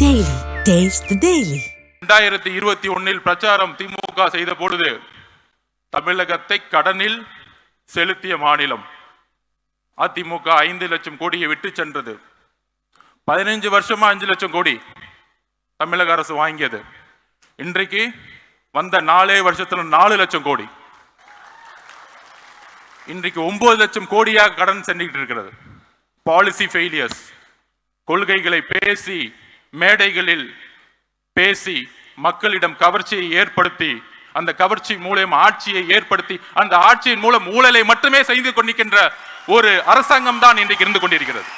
Daily. Taste the Daily. 2021 பிரச்சாரம் திமுக செய்த பொழுது தமிழகத்தை கடனில் செலுத்திய மாநிலம் அதிமுக 5 லட்சம் கோடியை விட்டு சென்றது. 15 வருஷமா 5 லட்சம் கோடி தமிழக அரசு வாங்கியது. இன்றைக்கு வந்த 4 வருஷத்துல 4 லட்சம் கோடி. இன்றைக்கு 9 லட்சம் கோடியாக கடன் சென்றுட்டு இருக்கிறது. பாலிசி ஃபெயிலியர்ஸ், கொள்கைகளை பேசி மேடைகளில் பேசி மக்களிடம் கவர்ச்சியை ஏற்படுத்தி அந்த கவர்ச்சி மூலம் ஆட்சியை ஏற்படுத்தி அந்த ஆட்சியின் மூலம் ஊழலை மட்டுமே செய்து கொண்டிருக்கின்ற ஒரு அரசாங்கம் தான் இன்றைக்கு இருந்து கொண்டிருக்கிறது.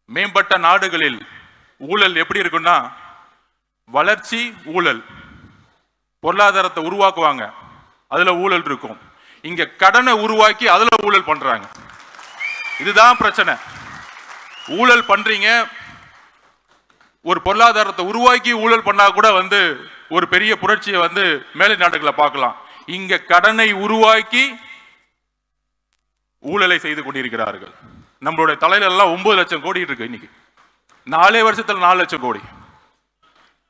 மேம்பட்ட நாடுகளில் ஊழல் எப்படி இருக்குன்னா, வளர்ச்சி ஊழல், பொருளாதாரத்தை உருவாக்குவாங்க, அதுல ஊழல் இருக்கும். இங்க கடனை உருவாக்கி அதுல ஊழல் பண்றாங்க. இதுதான் பிரச்சனை. ஊழல் பண்றீங்க, ஒரு பொருளாதாரத்தை உருவாக்கி ஊழல் பண்ணா கூட ஒரு பெரிய புரட்சியை மேலை நாடுகளை பார்க்கலாம். இங்க கடனை உருவாக்கி ஊழலை செய்து கொண்டிருக்கிறார்கள். நம்மளுடைய தலையில எல்லாம் 9 லட்சம் கோடி இருக்கு. இன்னைக்கு 4 வருஷத்துல 4 லட்சம் கோடி.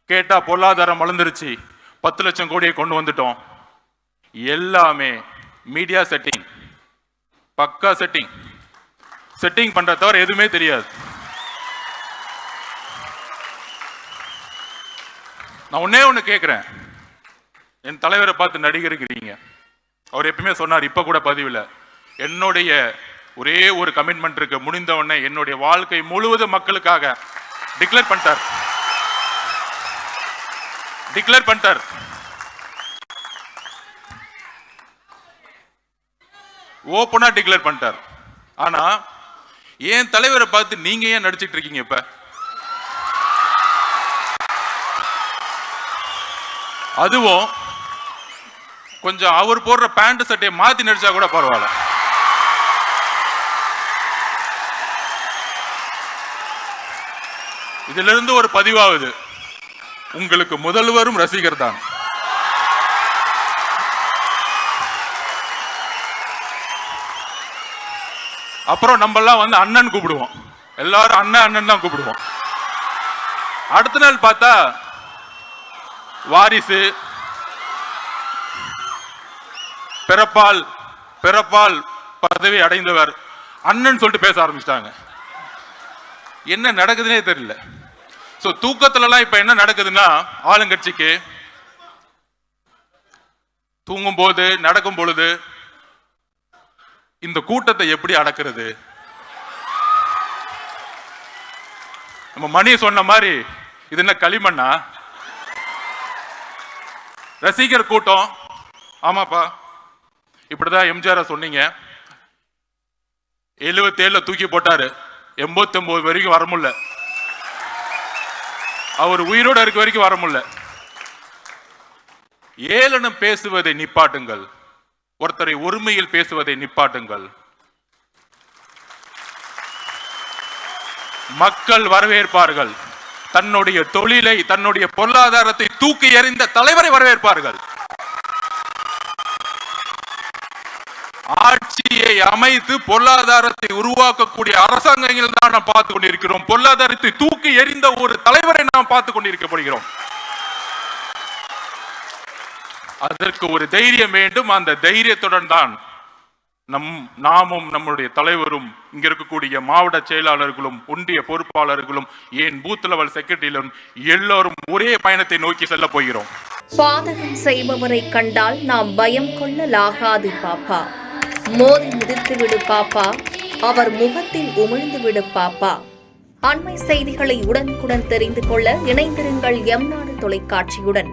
கேட்டா பொருளாதாரம் வளர்ந்துருச்சு, 10 லட்சம் கோடியை கொண்டு வந்துட்டோம். எல்லாமே மீடியா செட்டிங், பக்கா செட்டிங் பண்ற தவிர எதுவுமே தெரியாது. நான் ஒண்ணு கேட்கிறேன், என் தலைவரை பார்த்து நடிகருக்கிறீங்க. அவர் எப்பவுமே சொன்னார், இப்ப கூட பதிவில், என்னுடைய ஒரே ஒரு கமிட்மெண்ட் இருக்கு, முடிந்த உடனே என்னுடைய வாழ்க்கை முழுவதும் மக்களுக்காக டிக்ளேர் பண்ணிட்டார். ஓப்பனா டிக்ளேர் பண்ணிட்டார். ஆனா ஏன் தலைவரை பார்த்து நீங்க ஏன் நடிச்சிட்டு இருக்கீங்க? இப்ப அதுவும் கொஞ்சம் அவர் போடுற பேண்ட் சட்டையை மாத்தி நடிச்சா கூட பரவாயில்ல. இதுல இருந்து ஒரு பதிவாகுது, உங்களுக்கு முதல்வரும் ரசிகர் தான். அப்புறம் நம்ம எல்லாம் அண்ணன் கூப்பிடுவோம், எல்லாரும் அண்ணன் தான் கூப்பிடுவோம். அடுத்த நாள் பார்த்தா வாரிசு, பிறப்பால் பதவி அடைந்தவர் அண்ணன் சொல்லிட்டு பேச ஆரம்பிச்சிட்டாங்க. என்ன நடக்குதுன்னே தெரியல. சோ தூக்கத்துல எல்லாம் இப்ப என்ன நடக்குதுன்னா, ஆளுங்கட்சிக்கு தூங்கும் போது நடக்கும் பொழுது இந்த கூட்டத்தை எப்படி அடக்கிறது? நம்ம மணி சொன்ன மாதிரி இது என்ன களிமண்ணா? ரசிகர் கூட்டம். ஆமாப்பா, இப்படிதான் எம்ஜிஆர் சொன்னீங்க. 77 தூக்கி போட்டாரு, 89 வரைக்கும் வர முடியல. அவர் உயிரோட இருக்க வரைக்கும் வர முடியல. ஏளனம் பேசுவதை நிப்பாட்டுங்கள், ஒருத்தரை ஒருமையில் பேசுவதை நிப்பாட்டுங்கள். மக்கள் வரவேற்பார்கள். தன்னுடைய தொழிலை, தன்னுடைய பொருளாதாரத்தை தூக்கி எறிந்த தலைவரை வரவேற்பார்கள். ஆட்சியை அமைத்து பொருளாதாரத்தை உருவாக்கக்கூடிய அரசாங்கங்கள் தான் நாம் பார்த்துக் கொண்டிருக்கிறோம். பொருளாதாரத்தை தூக்கி எறிந்த ஒரு தலைவரை நாம் பார்த்துக் கொண்டிருக்கப்படுகிறோம். அதற்கு ஒரு தைரியம் வேண்டும். அந்த தைரியத்துடன் தான் நாமும் நம்முடைய தலைவரும் இங்க இருக்கக்கூடிய மாவட்ட செயலாளர்களும் ஒன்றிய பொறுப்பாளர்களும் ஏன் பூத் லெவல் செக்ரட்டரியிலும் எல்லோரும் ஒரே பயணத்தை நோக்கி செல்ல போகிறோம். பாதகம் செய்பவரை கண்டால் நாம் பயம் கொள்ளலாகாது பாப்பா. மோதி மிதித்து விடு பாப்பா, அவர் முகத்தில் உமிழ்ந்து விடு பாப்பா. அண்மை செய்திகளை உடனுக்குடன் தெரிந்து கொள்ள இணைந்திருங்கள் எம் நாடு தொலைக்காட்சியுடன்.